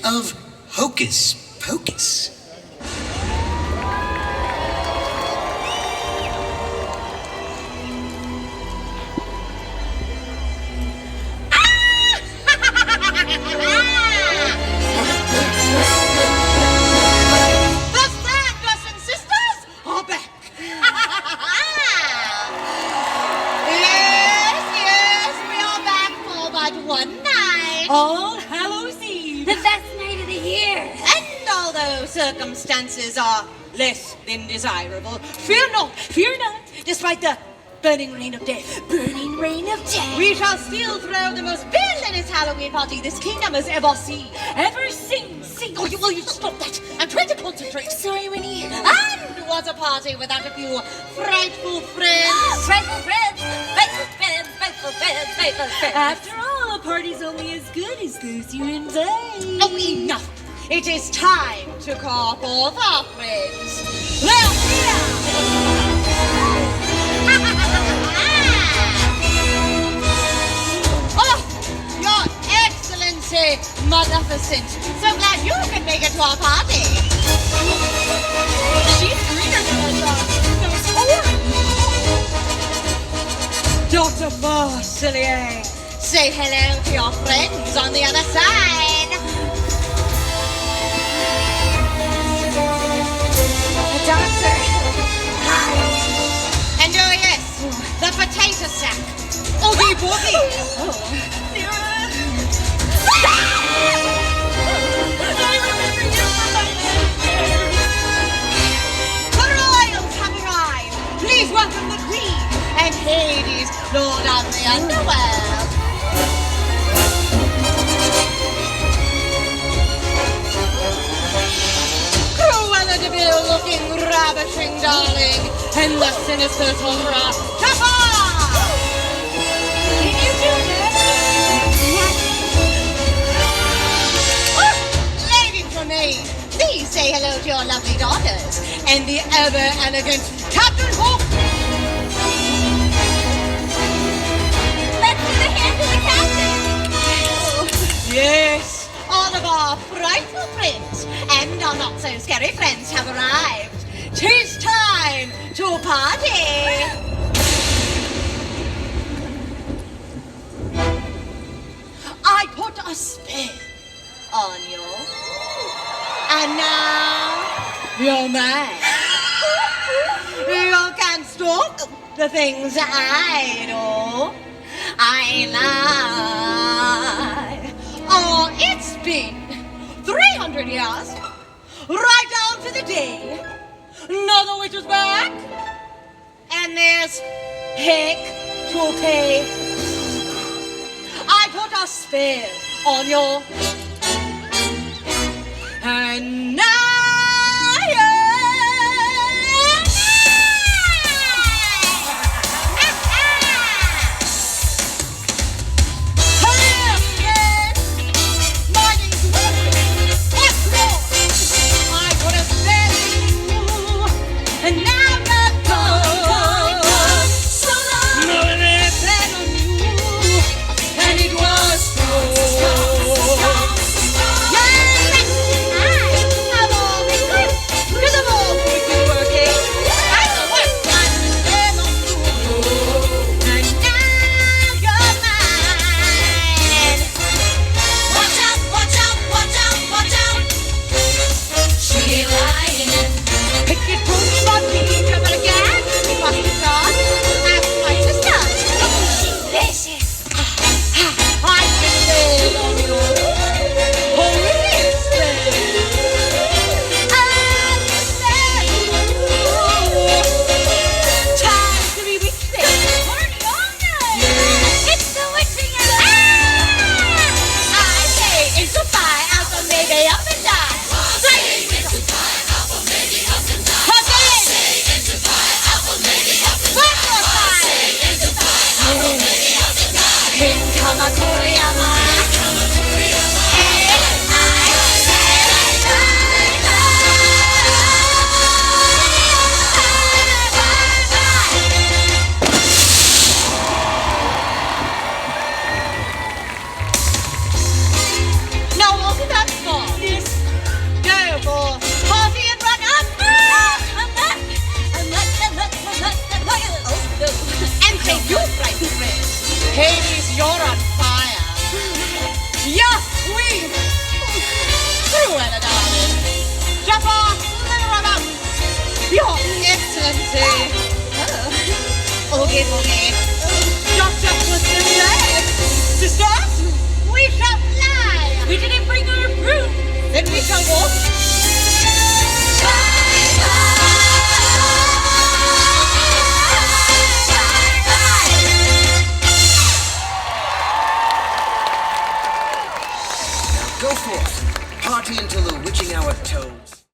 of Hocus Pocus. All Hallows Eve. The best night of the year. And although circumstances are less than desirable, fear not, despite the burning rain of death. Burning rain of death. We shall still throw the most villainous Halloween party this kingdom has ever seen. Ever seen. Oh, you stop that. I'm trying to concentrate. Sorry, Winnie. And what's a party without a few frightful friends? Frightful friends. Frightful friends. Frightful friends. Frightful friends. After all, a party's only as good as those you invite. Oh, enough. It is time to call forth our friends. They're here! Oh, Your Excellency, Maleficent. So glad you could make it to our party. She's greener than I thought. That was Dr. Marcellier, say hello to your friends on the other side. Doctor. Hi. And oh yes, the potato sack. Oogie boogie. The royals have arrived. Please welcome the Queen and Hades, Lord of the Underworld. Cruella de Vil looking ravishing, darling, and the sinister Torah. Kappa! Can you do this? Lady Tremaine, please say hello to your lovely daughters and the ever-elegant Captain Hook. Let's do the hand to the captain. Yes, all of our frightful friends and our not-so-scary friends have arrived. 'Tis time to party. I put a spell on you, and now you're mine. You can stalk the things I do. I lie. Oh, it's been 300 years, right down to the day. Another witch is back, and there's heck to pay. I put a spell on you, and now Hades, you're on fire. Yes, queen. Cruella, darling. Jafar, your excellency. Oogie boogie. Dr. Pussy, sisters, we shall fly. We didn't bring our broom. Then we shall walk. Bye bye.